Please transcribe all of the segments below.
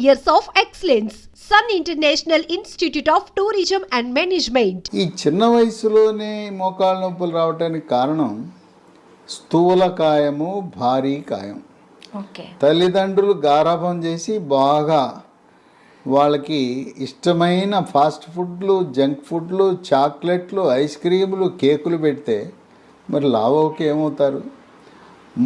years of excellence. Sun International Institute of Tourism and Management. ఈ చిన్న వయసులోనే మోకాళ్ళ నొప్పులు రావడానికి కారణం స్థూలకాయము, భారీ కాయం. తల్లిదండ్రులు గారాబం చేసి బాగా వాళ్ళకి ఇష్టమైన ఫాస్ట్ ఫుడ్లు, జంక్ ఫుడ్లు, చాక్లెట్లు, ఐస్ క్రీములు, కేకులు పెడితే మరి లావోకి ఏమవుతారు?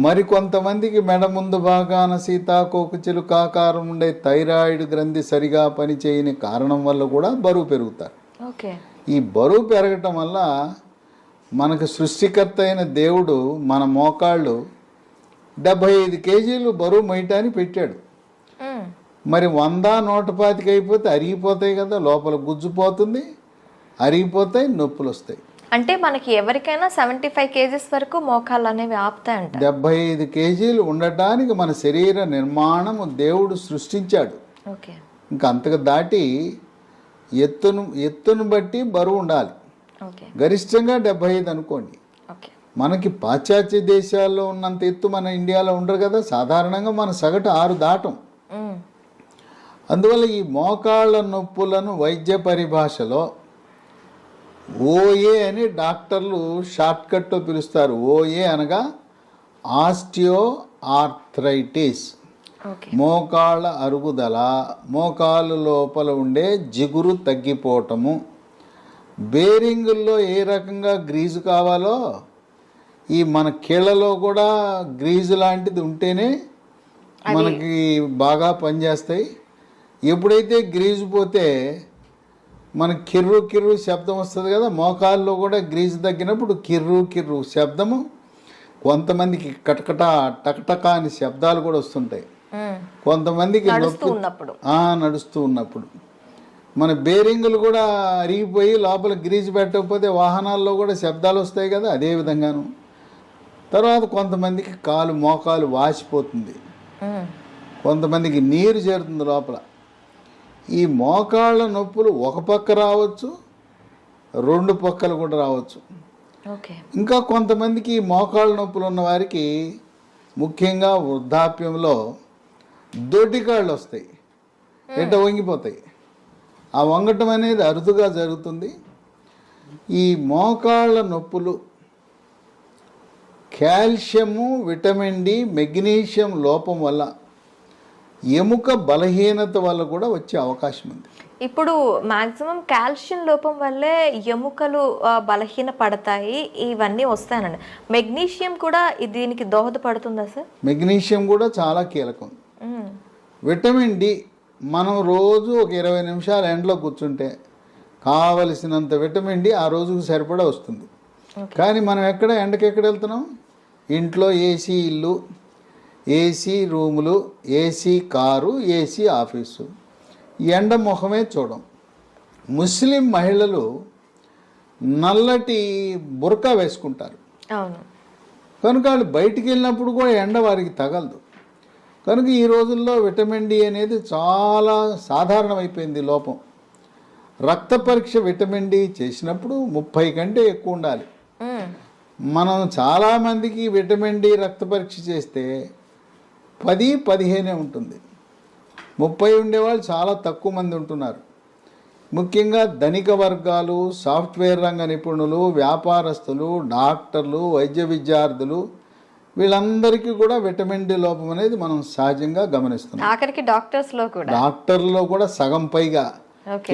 మరి కొంతమందికి మెడ ముందు భాగాన సీతాకోకచిలుక ఆకారం ఉండే థైరాయిడ్ గ్రంథి సరిగా పనిచేయని కారణం వల్ల కూడా బరువు పెరుగుతారు. ఈ బరువు పెరగటం వల్ల మనకు సృష్టికర్త అయిన దేవుడు మన మోకాళ్ళు 75 కేజీలు బరువు మోయటానికి పెట్టాడు. మరి 100, 125 అయిపోతే అరిగిపోతాయి కదా, లోపల గుజ్జుపోతుంది, అరిగిపోతాయి, నొప్పులు వస్తాయి. అంటే మనకి ఎవరికైనా 75 కేజీస్ వరకు మోకాళ్ళు అనేవి ఆపుతాయంట. 75 కేజీలు ఉండటానికి మన శరీర నిర్మాణము దేవుడు సృష్టించాడు. ఇంకా అంతకు దాటి ఎత్తును బట్టి బరువు ఉండాలి. గరిష్టంగా 75 అనుకోండి. మనకి పాశ్చాత్య దేశాల్లో ఉన్నంత ఎత్తు మన ఇండియాలో ఉండరు కదా. సాధారణంగా మన సగటు 6 దాటం. అందువల్ల ఈ మోకాళ్ళ నొప్పులను వైద్య పరిభాషలో ఓఏ అని డాక్టర్లు షార్ట్కట్లో పిలుస్తారు. ఓఏ అనగా ఆస్టియో ఆర్థరైటిస్, మోకాళ్ళ అరుగుదల, మోకాలు లోపల ఉండే జిగురు తగ్గిపోవటము. బేరింగుల్లో ఏ రకంగా గ్రీజు కావాలో ఈ మన కీళ్ళలో కూడా గ్రీజు లాంటిది ఉంటేనే మనకి బాగా పనిచేస్తాయి. ఎప్పుడైతే గ్రీజు పోతే మనకి కిర్రు కిర్రు శబ్దం వస్తుంది కదా, మోకాల్లో కూడా గ్రీజు తగ్గినప్పుడు కిర్రు కిర్రు శబ్దము, కొంతమందికి కటకట టకటక అని శబ్దాలు కూడా వస్తుంటాయి. కొంతమందికి నడుస్తూ ఉన్నప్పుడు మన బేరింగులు కూడా అరిగిపోయి లోపల గ్రీజు పెట్టకపోతే వాహనాల్లో కూడా శబ్దాలు వస్తాయి కదా, అదే విధంగాను. తర్వాత కొంతమందికి మోకాలు వాసిపోతుంది, కొంతమందికి నీరు చేరుతుంది లోపల. ఈ మోకాళ్ళ నొప్పులు ఒక పక్క రావచ్చు, 2 పక్కలు కూడా రావచ్చు. ఇంకా కొంతమందికి మోకాళ్ళ నొప్పులు ఉన్న వారికి ముఖ్యంగా వృద్ధాప్యంలో దొడ్డికాళ్ళు వస్తాయి, వంగిపోతాయి. ఆ వంగటం అనేది అరుదుగా జరుగుతుంది. ఈ మోకాళ్ళ నొప్పులు కాల్షియము, విటమిన్ డి, మెగ్నీషియం లోపం వల్ల, ఎముక బలహీనత వల్ల కూడా వచ్చే అవకాశం ఉంది. ఇప్పుడు మాక్సిమం కాల్షియం లోపం వల్లే ఎముకలు బలహీన పడతాయి, ఇవన్నీ వస్తాయనండి. మెగ్నీషియం కూడా దీనికి దోహదపడుతుందా సార్? మెగ్నీషియం కూడా చాలా కీలకం. విటమిన్ డి మనం రోజు ఒక 20 నిమిషాలు ఎండలో కూర్చుంటే కావలసినంత విటమిన్ డి ఆ రోజుకు సరిపడా వస్తుంది. కానీ మనం ఎండకి వెళ్తున్నాం? ఇంట్లో ఏసీ ఇల్లు, ఏసీ రూములు, ఏసీ కారు, ఏసీ ఆఫీసు, ఎండ ముఖమే చూడం. ముస్లిం మహిళలు నల్లటి బుర్కా వేసుకుంటారు కనుక వాళ్ళు బయటికి వెళ్ళినప్పుడు కూడా ఎండ వారికి తగలదు. కనుక ఈ రోజుల్లో విటమిన్ డి అనేది చాలా సాధారణమైపోయింది లోపం. రక్త పరీక్ష విటమిన్ డి చేసినప్పుడు 30 కంటే ఎక్కువ ఉండాలి. మనం చాలామందికి విటమిన్ డి రక్త పరీక్ష చేస్తే 10-15 ఉంటుంది. 30 ఉండేవాళ్ళు చాలా తక్కువ మంది ఉంటున్నారు. ముఖ్యంగా ధనిక వర్గాలు, సాఫ్ట్వేర్ రంగ నిపుణులు, వ్యాపారస్తులు, డాక్టర్లు, వైద్య విద్యార్థులు, వీళ్ళందరికీ కూడా విటమిన్ డి లోపం అనేది మనం సహజంగా గమనిస్తున్నాం. ఆఖరికి డాక్టర్లో కూడా సగం పైగా.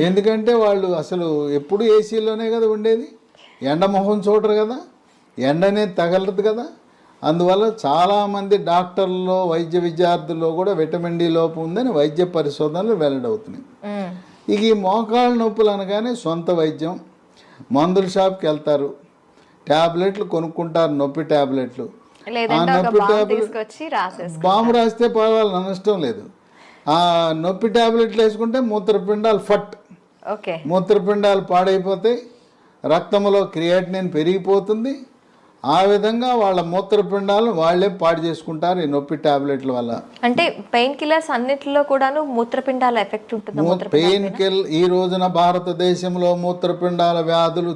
ఎందుకంటే వాళ్ళు అసలు ఎప్పుడు ఏసీలోనే కదా ఉండేది, ఎండ మొహం చూడరు కదా, ఎండనే తగలదు కదా. అందువల్ల చాలామంది డాక్టర్లలో, వైద్య విద్యార్థుల్లో కూడా విటమిన్ డి లోపం ఉందని వైద్య పరిశోధనలు వెల్లడవుతున్నాయి. ఇక ఈ మోకాళ్ళ నొప్పులు అనగానే సొంత వైద్యం, మందుల షాప్కి వెళ్తారు, ట్యాబ్లెట్లు కొనుక్కుంటారు, నొప్పి ట్యాబ్లెట్లు. ఆ నొప్పి ట్యాబ్లెట్ బాంబు రాస్తే పర్వాలేదు, నష్టం లేదు. ఆ నొప్పి ట్యాబ్లెట్లు వేసుకుంటే మూత్రపిండాలు మూత్రపిండాలు పాడైపోతాయి, రక్తంలో క్రియాటినిన్ పెరిగిపోతుంది. ఆ విధంగా వాళ్ళ మూత్రపిండాలను వాళ్ళే పాడు చేసుకుంటారు ఈ నొప్పి టాబ్లెట్ల వల్ల. అంటే పెయిన్ కిల్లర్స్ అన్నిటిలో కూడాను మూత్రపిండాల ఎఫెక్ట్ ఉంటుంది. పెయిన్ ఈ రోజున భారతదేశంలో మూత్రపిండాల వ్యాధులు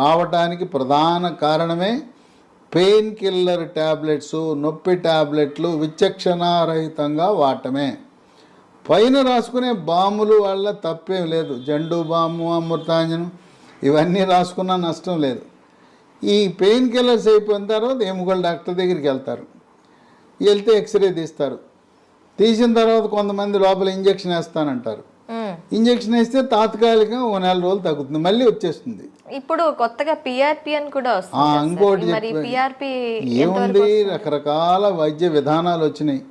రావటానికి ప్రధాన కారణమే పెయిన్ కిల్లర్ ట్యాబ్లెట్స్, నొప్పి ట్యాబ్లెట్లు విచక్షణారహితంగా వాడటమే. పైన రాసుకునే బాములు వల్ల తప్పేం లేదు. జండు బాము, అమృతాంజనం ఇవన్నీ రాసుకున్నా నష్టం లేదు. ఈ పెయిన్ కిల్లర్స్ అయిపోయిన తర్వాత ఎముకల డాక్టర్ దగ్గరికి వెళ్తారు. వెళ్తే ఎక్స్రే తీస్తారు. తీసిన తర్వాత కొంతమంది లోపల ఇంజక్షన్ వేస్తానంటారు. ఇంజక్షన్ వేస్తే తాత్కాలికంగా 1 నెల రోజులు తగ్గుతుంది, మళ్ళీ వచ్చేస్తుంది. ఇప్పుడు కొత్తగా పిఆర్పి అని కూడా ఇంకోటి ఏముంది, రకరకాల వైద్య విధానాలు వచ్చినాయి.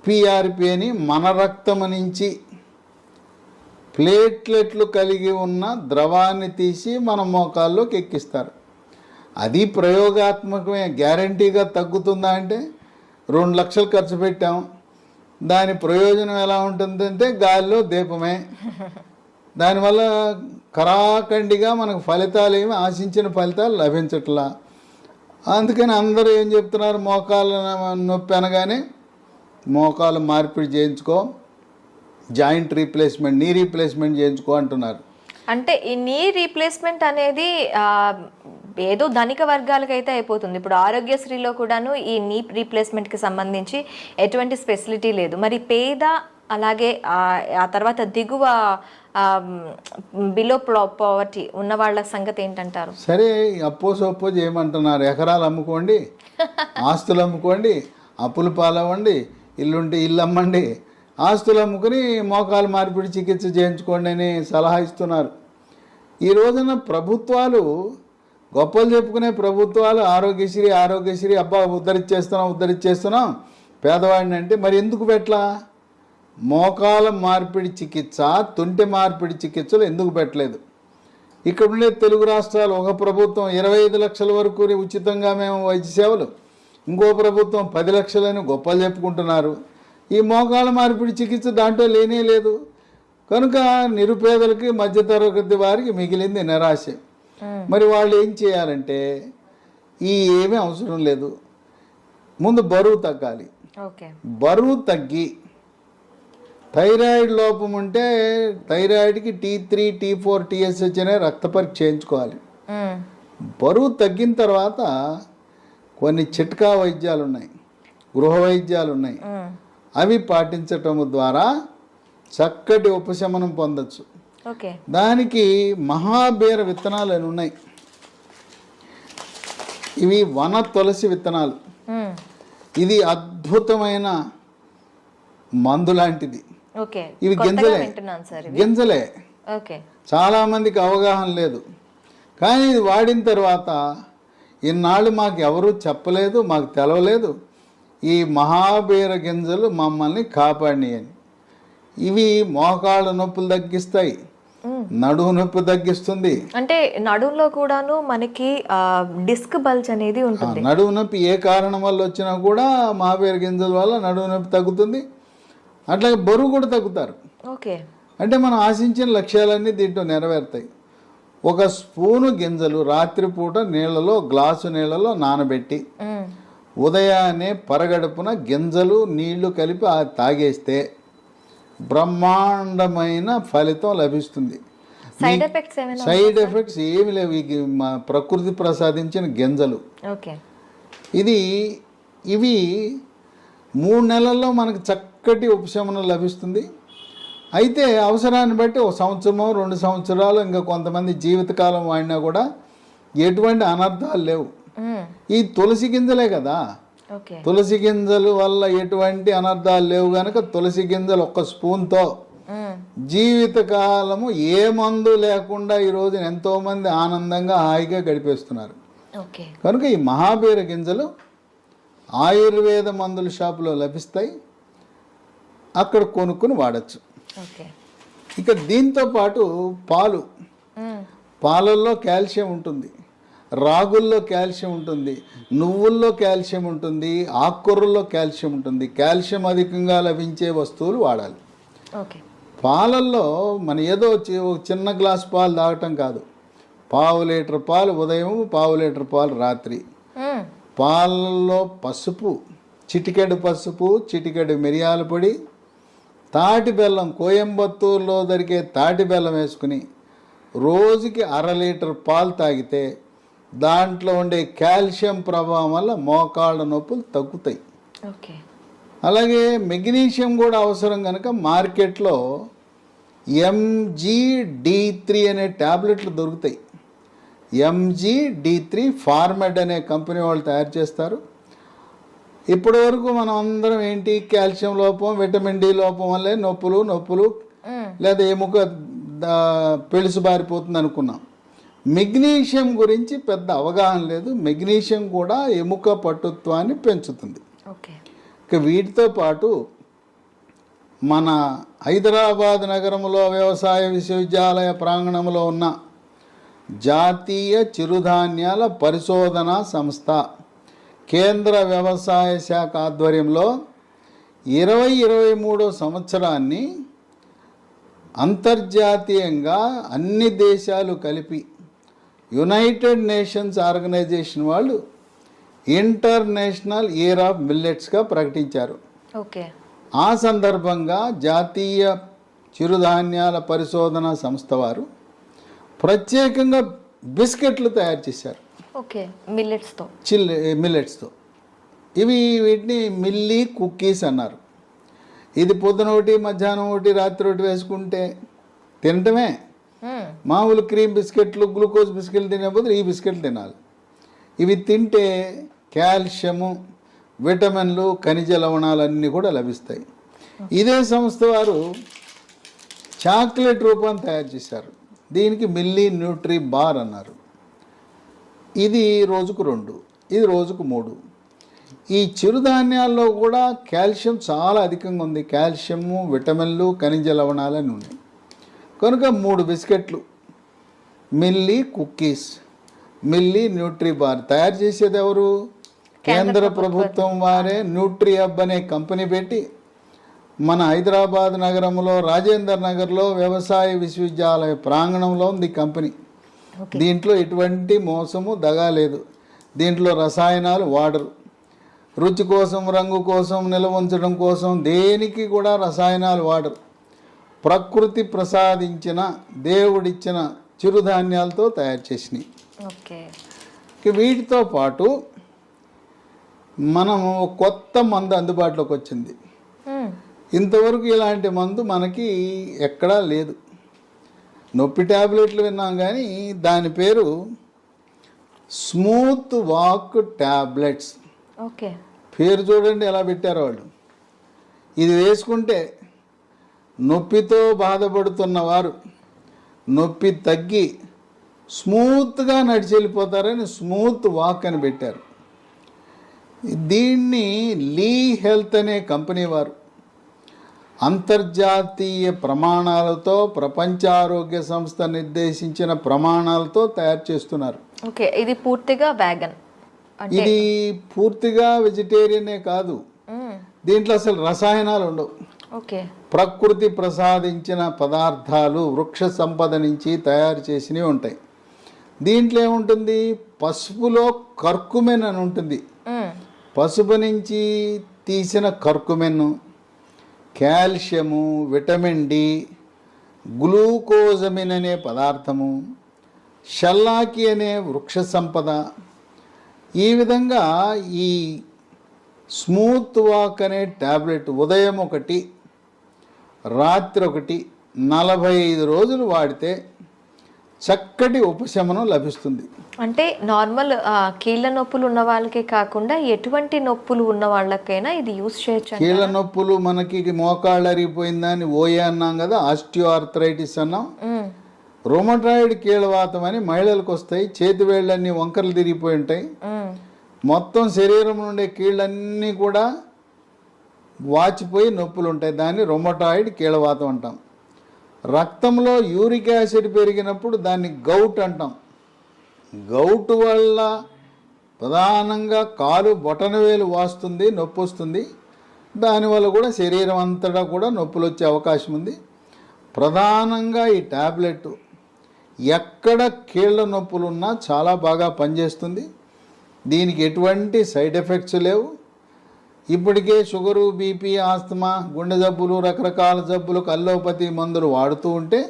పిఆర్పి అని మన రక్తం నుంచి ప్లేట్లెట్లు కలిగి ఉన్న ద్రవాన్ని తీసి మన మోకాల్లోకి ఎక్కిస్తారు. అది ప్రయోగాత్మకమే. గ్యారంటీగా తగ్గుతుందా అంటే 2 లక్షలు ఖర్చు పెట్టాం, దాని ప్రయోజనం ఎలా ఉంటుందంటే గాలిలో దీపమే. దానివల్ల కరాఖండిగా మనకు ఫలితాలు ఏమి ఆశించిన ఫలితాలు లభించట్లా. అందుకని అందరూ ఏం చెప్తున్నారు, మోకాలు నొప్పి అనగానే మోకాలు మార్పిడి చేయించుకో, జాయింట్ రీప్లేస్మెంట్, నీ రీప్లేస్మెంట్ చేయించుకో అంటున్నారు. అంటే ఈ నీ రీప్లేస్మెంట్ అనేది ఏదో ధనిక వర్గాలకైతే అయిపోతుంది. ఇప్పుడు ఆరోగ్యశ్రీలో కూడాను ఈ నీ రీప్లేస్మెంట్కి సంబంధించి ఎటువంటి స్పెసిలిటీ లేదు. మరి పేద అలాగే ఆ తర్వాత దిగువ బిలో పావర్టీ ఉన్న వాళ్ళ సంగతి ఏంటంటారు? సరే, అప్పో చేయమంటున్నారు. ఎకరాలు అమ్ముకోండి, ఆస్తులు అమ్ముకోండి, అప్పులు పాలవ్వండి, ఇల్లుంటే ఇల్లు అమ్మండి, ఆస్తులు అమ్ముకుని మోకాలు మార్పిడి చికిత్స చేయించుకోండి అని సలహా ఇస్తున్నారు. ఈ రోజున ప్రభుత్వాలు, గొప్పలు చెప్పుకునే ప్రభుత్వాలు ఆరోగ్యశ్రీ అబ్బా ఉద్ధరించేస్తున్నాం పేదవాడిని అంటే, మరి ఎందుకు పెట్టలా? మోకాల మార్పిడి చికిత్స, తుంటె మార్పిడి చికిత్సలు ఎందుకు పెట్టలేదు? ఇక్కడ ఉండే తెలుగు రాష్ట్రాలు, ఒక ప్రభుత్వం 25 లక్షల వరకు ఉచితంగా మేము వైద్య సేవలు, ఇంకో ప్రభుత్వం 10 లక్షలని గొప్పలు చెప్పుకుంటున్నారు. ఈ మోకాల మార్పిడి చికిత్స దాంట్లో లేనే లేదు. కనుక నిరుపేదలకి, మధ్యతరగతి వారికి మిగిలింది నిరాశ. మరి వాళ్ళు ఏం చేయాలంటే, ఏమీ అవసరం లేదు, ముందు బరువు తగ్గాలి. బరువు తగ్గి థైరాయిడ్ లోపం ఉంటే థైరాయిడ్కి T3, T4, TSH అనే రక్త పరీక్ష చేయించుకోవాలి. బరువు తగ్గిన తర్వాత కొన్ని చిట్కా వైద్యాలు ఉన్నాయి, గృహ వైద్యాలు ఉన్నాయి. అవి పాటించటం ద్వారా చక్కటి ఉపశమనం పొందొచ్చు. దానికి మహాబీర విత్తనాలు అని ఉన్నాయి. ఇవి వన తులసి విత్తనాలు. ఇది అద్భుతమైన మందు లాంటిది. ఇవి గింజలే. చాలా మందికి అవగాహన లేదు. కానీ ఇది వాడిన తర్వాత ఇన్నాళ్ళు మాకు ఎవరూ చెప్పలేదు, మాకు తెలవలేదు, ఈ మహాబీర గింజలు మమ్మల్ని కాపాడినాయని. ఇవి మోకాళ్ళ నొప్పులు తగ్గిస్తాయి, నడుము నొప్పి తగ్గిస్తుంది. అంటే నడుములో కూడాను మనకి డిస్క్ బల్జ్ అనేది ఉంటుంది. నడుము నొప్పి ఏ కారణం వల్ల వచ్చినా కూడా మహాబీర గింజల వల్ల నడుము నొప్పి తగ్గుతుంది. అట్లాగే బరువు కూడా తగ్గుతారు. అంటే మనం ఆశించిన లక్ష్యాలన్నీ దీంట్లో నెరవేరుతాయి. 1 స్పూను గింజలు రాత్రిపూట నీళ్ళలో, గ్లాసు నీళ్ళలో నానబెట్టి ఉదయాన్నే పరగడుపున గింజలు నీళ్లు కలిపి తాగేస్తే బ్రహ్మాండమైన ఫలితం లభిస్తుంది. సైడ్ ఎఫెక్ట్స్ ఏమి లేవు. ప్రకృతి ప్రసాదించిన గింజలు. ఇవి 3 నెలల్లో మనకు చక్కటి ఉపశమనం లభిస్తుంది. అయితే అవసరాన్ని బట్టి 1 సంవత్సరమో 2 సంవత్సరాలు, ఇంకా కొంతమంది జీవితకాలం వాడినా కూడా ఎటువంటి అనర్థాలు లేవు. ఈ తులసి గింజలే కదా, తులసి గింజల వల్ల ఎటువంటి అనర్థాలు లేవు కనుక తులసి గింజలు 1 స్పూన్తో జీవితకాలము ఏ మందు లేకుండా ఈ రోజున ఎంతో మంది ఆనందంగా హాయిగా గడిపేస్తున్నారు. కనుక ఈ మహాబీర గింజలు ఆయుర్వేద మందుల షాపులో లభిస్తాయి, అక్కడ కొనుక్కుని వాడచ్చు. ఇక దీంతో పాటు పాలల్లో కాల్షియం ఉంటుంది, రాగుల్లో కాల్షియం ఉంటుంది, నువ్వుల్లో కాల్షియం ఉంటుంది, ఆకుకూరల్లో కాల్షియం ఉంటుంది. కాల్షియం అధికంగా లభించే వస్తువులు వాడాలి. పాలల్లో మన ఏదో ఒక చిన్న గ్లాస్ పాలు తాగటం కాదు. 1/2 లీటర్ పాలు ఉదయం, 1/2 లీటర్ పాలు రాత్రి. పాలల్లో పసుపు, చిటికెడు పసుపు, చిటికెడు మిరియాల పొడి, తాటి బెల్లం, కోయంబత్తూరులో దొరికే తాటి బెల్లం వేసుకుని రోజుకి 1/2 లీటర్ పాలు తాగితే దాంట్లో ఉండే కాల్షియం ప్రభావం వల్ల మోకాళ్ళ నొప్పులు తగ్గుతాయి. అలాగే మెగ్నీషియం కూడా అవసరం కనుక మార్కెట్లో MGD3 అనే ట్యాబ్లెట్లు దొరుకుతాయి. MGD3 ఫార్మెడ్ అనే కంపెనీ వాళ్ళు తయారు చేస్తారు. ఇప్పటి వరకు మనం అందరం ఏంటి, కాల్షియం లోపం, విటమిన్ డి లోపం వల్లే నొప్పులు లేదా ఎముక పెళుసు బారిపోతుంది అనుకున్నాం. మెగ్నీషియం గురించి పెద్ద అవగాహన లేదు. మెగ్నీషియం కూడా ఎముక పటుత్వాన్ని పెంచుతుంది. ఇక వీటితో పాటు మన హైదరాబాద్ నగరంలో వ్యవసాయ విశ్వవిద్యాలయ ప్రాంగణంలో ఉన్న జాతీయ చిరుధాన్యాల పరిశోధనా సంస్థ కేంద్ర వ్యవసాయ శాఖ ఆధ్వర్యంలో 2023 సంవత్సరాన్ని అంతర్జాతీయంగా అన్ని దేశాలు కలిపి యునైటెడ్ నేషన్స్ ఆర్గనైజేషన్ వాళ్ళు ఇంటర్నేషనల్ ఇయర్ ఆఫ్ మిల్లెట్స్గా ప్రకటించారు. ఆ సందర్భంగా జాతీయ చిరుధాన్యాల పరిశోధన సంస్థ వారు ప్రత్యేకంగా బిస్కెట్లు తయారు చేశారు. మిల్లెట్స్తో వీటిని మిల్లీ కుక్కీస్ అన్నారు. ఇది పొద్దున ఒకటి, మధ్యాహ్నం ఒకటి, రాత్రి ఒకటి వేసుకుంటే తినటమే. మామూలు క్రీమ్ బిస్కెట్లు, గ్లూకోజ్ బిస్కెట్లు తినే బదులు ఈ బిస్కెట్లు తినాలి. ఇవి తింటే కాల్షియము, విటమిన్లు, ఖనిజ లవణాలన్నీ కూడా లభిస్తాయి. ఇదే సంస్థ వారు చాక్లెట్ రూపాన్ని తయారు చేశారు. దీనికి మిల్లీ న్యూట్రీ బార్ అన్నారు. ఇది రోజుకు 2, ఇది రోజుకు 3. ఈ చిరుధాన్యాల్లో కూడా కాల్షియం చాలా అధికంగా ఉంది. కాల్షియము, విటమిన్లు, ఖనిజ లవణాలని ఉన్నాయి. కనుక 3 బిస్కెట్లు, milli cookies, milli Nutri bar తయారు చేసేది ఎవరు? కేంద్ర ప్రభుత్వం వారే న్యూట్రీ హబ్ అనే కంపెనీ పెట్టి మన హైదరాబాద్ నగరంలో రాజేందర్ నగర్లో వ్యవసాయ విశ్వవిద్యాలయ ప్రాంగణంలో ఉంది కంపెనీ. దీంట్లో ఎటువంటి మోసము దగా లేదు. దీంట్లో రసాయనాలు వాడరు. రుచి కోసం, రంగు కోసం, నిల్వ ఉంచడం కోసం దేనికి కూడా రసాయనాలు వాడరు. ప్రకృతి ప్రసాదించిన, దేవుడిచ్చిన చిరుధాన్యాలతో తయారు చేసినవి. వీటితో పాటు మనము కొత్త మందు అందుబాటులోకి వచ్చింది. ఇంతవరకు ఇలాంటి మందు మనకి ఎక్కడా లేదు. నొప్పి ట్యాబ్లెట్లు విన్నాం కానీ దాని పేరు స్మూత్ వాక్ ట్యాబ్లెట్స్. పేరు చూడండి ఎలా పెట్టారో వాళ్ళు. ఇది వేసుకుంటే నొప్పితో బాధపడుతున్న వారు నొప్పి తగ్గి స్మూత్గా నడిచి వెళ్ళిపోతారని స్మూత్ వాక్ అని పెట్టారు. దీన్ని లీ హెల్త్ అనే కంపెనీ వారు అంతర్జాతీయ ప్రమాణాలతో, ప్రపంచ ఆరోగ్య సంస్థ నిర్దేశించిన ప్రమాణాలతో తయారు చేస్తున్నారు. ఇది పూర్తిగా వేగన్, ఇది పూర్తిగా వెజిటేరియనే కాదు. దీంట్లో అసలు రసాయనాలు ఉండవు. ప్రకృతి ప్రసాదించిన పదార్థాలు, వృక్ష సంపద నుంచి తయారు చేసినవి ఉంటాయి. దీంట్లో ఏముంటుంది? పసుపులో కర్కుమెన్ అని ఉంటుంది. పసుపు నుంచి తీసిన కర్కుమెన్, కాల్షియము, విటమిన్ డి, గ్లూకోజమిన్ అనే పదార్థము, షల్లాకి అనే వృక్ష సంపద. ఈ విధంగా ఈ స్మూత్ వాక్ అనే ట్యాబ్లెట్ ఉదయం 1, రాత్రి 1, 45 రోజులు వాడితే చక్కటి ఉపశమనం లభిస్తుంది. అంటే నార్మల్ కీళ్ళ నొప్పులు ఉన్న వాళ్ళకే కాకుండా ఎటువంటి నొప్పులు ఉన్న వాళ్ళకైనా ఇది యూస్ చేయొచ్చు. కీళ్ళ నొప్పులు మనకి మోకాళ్ళు అరిగిపోయిందని ఓయే అన్నాం కదా, ఆస్టియోఆర్థరైటిస్ అన్నాం. రొమటాయిడ్ కీళ్ళవాతం అని మహిళలకు వస్తాయి. చేతి వేళ్ళన్నీ వంకరలు తిరిగిపోయి ఉంటాయి. మొత్తం శరీరం నుండే కీళ్ళన్నీ కూడా వాచిపోయి నొప్పులు ఉంటాయి. దాన్ని రొమటాయిడ్ కీళ్ళవాతం అంటాం. రక్తంలో యూరిక్ యాసిడ్ పెరిగినప్పుడు దాన్ని గౌట్ అంటాం. గౌట్ వల్ల ప్రధానంగా కాలు బొటనవేలు వాస్తుంది, నొప్పి వస్తుంది. దానివల్ల కూడా శరీరం అంతటా కూడా నొప్పులు వచ్చే అవకాశం ఉంది. ప్రధానంగా ఈ ట్యాబ్లెట్ ఎక్కడ కీళ్ళ నొప్పులు ఉన్నా చాలా బాగా పనిచేస్తుంది. దీనికి ఎటువంటి సైడ్ ఎఫెక్ట్స్ లేవు. ఇప్పటికే షుగరు, బీపీ, ఆస్తమా, గుండె జబ్బులు, రకరకాల జబ్బులకు అల్లోపతి మందులు వాడుతూ ఉంటే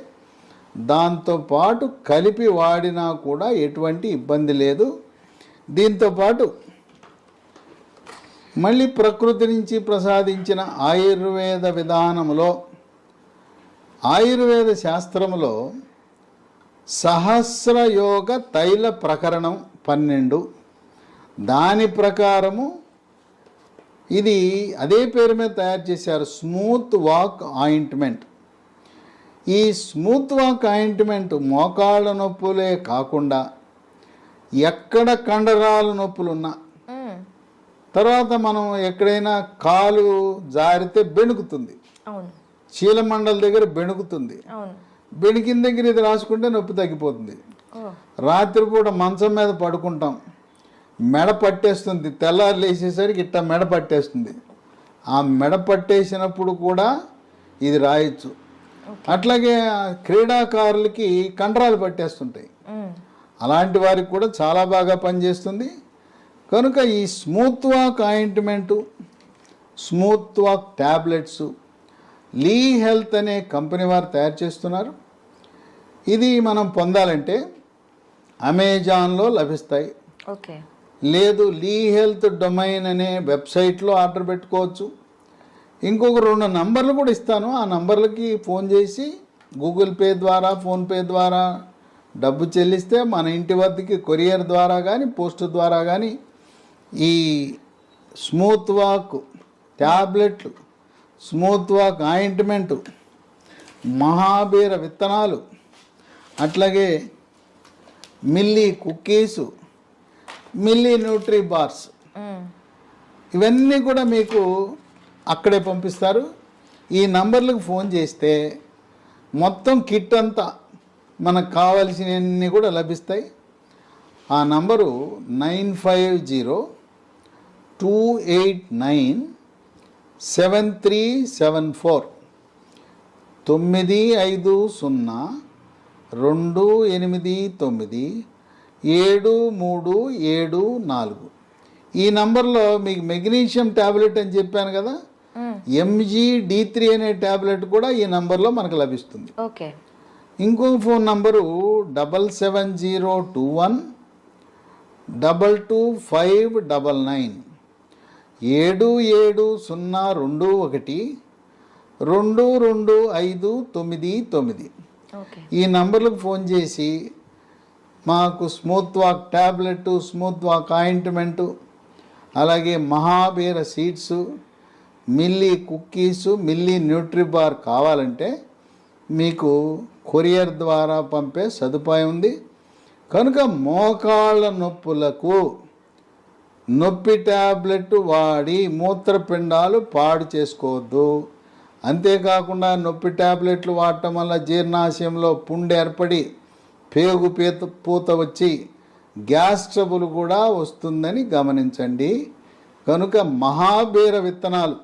దాంతోపాటు కలిపి వాడినా కూడా ఎటువంటి ఇబ్బంది లేదు. దీంతోపాటు మళ్ళీ ప్రకృతి నుంచి ప్రసాదించిన ఆయుర్వేద విధానములో, ఆయుర్వేద శాస్త్రములో సహస్రయోగ తైల ప్రకరణం 12, దాని ప్రకారము ఇది అదే పేరు మీద తయారు చేశారు, స్మూత్ వాక్ ఆయింట్మెంట్. ఈ స్మూత్ వాక్ ఆయింట్మెంట్ మోకాళ్ళ నొప్పులే కాకుండా ఎక్కడ కండరాల నొప్పులున్నా, తర్వాత మనం ఎక్కడైనా కాలు జారితే బెణుకుతుంది, చీలమండల దగ్గర బెణుకుతుంది, బెణికిన దగ్గర ఇది రాసుకుంటే నొప్పి తగ్గిపోతుంది. రాత్రిపూట మంచం మీద పడుకుంటాం, మెడ పట్టేస్తుంది, తెల్లారు లేచేసరికి ఇట్లా మెడ పట్టేస్తుంది. ఆ మెడ పట్టేసినప్పుడు కూడా ఇది రాయొచ్చు. అట్లాగే క్రీడాకారులకి కండరాలు పట్టేస్తుంటాయి, అలాంటి వారికి కూడా చాలా బాగా పనిచేస్తుంది. కనుక ఈ smooth walk ointment, smooth walk tablets Lee health అనే కంపెనీ వారు తయారు చేస్తున్నారు. ఇది మనం పొందాలంటే అమెజాన్లో లభిస్తాయి, లేదు లీ హెల్త్ డొమైన్ అనే వెబ్సైట్లో ఆర్డర్ పెట్టుకోవచ్చు. ఇంకొక 2 నంబర్లు కూడా ఇస్తాను, ఆ నంబర్లకి ఫోన్ చేసి గూగుల్ పే ద్వారా, ఫోన్పే ద్వారా డబ్బు చెల్లిస్తే మన ఇంటి వద్దకి కొరియర్ ద్వారా కానీ పోస్ట్ ద్వారా కానీ ఈ స్మూత్ వాక్ ట్యాబ్లెట్లు, స్మూత్ వాక్ ఆయింట్మెంటు, మహాబీర విత్తనాలు, అట్లాగే మిల్లీ కుక్కీసు, మిల్లీ న్యూట్రీ బార్స్, ఇవన్నీ కూడా మీకు అక్కడే పంపిస్తారు. ఈ నంబర్లకు ఫోన్ చేస్తే మొత్తం కిట్ అంతా మనకు కావలసినవన్నీ కూడా లభిస్తాయి. ఆ నంబరు 9502897374 95028973774. ఈ నంబర్లో మీకు మెగ్నీషియం ట్యాబ్లెట్ అని చెప్పాను కదా, MGD3 అనే ట్యాబ్లెట్ కూడా ఈ నంబర్లో మనకు లభిస్తుంది. ఇంకో ఫోన్ నంబరు 7702122599 770221222599. ఈ నంబర్లకు ఫోన్ చేసి మాకు smooth walk tablet, smooth walk ointment, అలాగే మహాబీర సీడ్స్, మిల్లీ కుక్కీసు, మిల్లీ న్యూట్రీబార్ కావాలంటే మీకు కొరియర్ ద్వారా పంపే సదుపాయం ఉంది. కనుక మోకాళ్ళ నొప్పులకు నొప్పి ట్యాబ్లెట్ వాడి మూత్రపిండాలు పాడు చేసుకోవద్దు. అంతేకాకుండా నొప్పి ట్యాబ్లెట్లు వాడటం వల్ల జీర్ణాశయంలో పుండు ఏర్పడి పేగు పూత వచ్చి గ్యాస్ ట్రబుల్ కూడా వస్తుందని గమనించండి. కనుక మహాబీర విత్తనాలు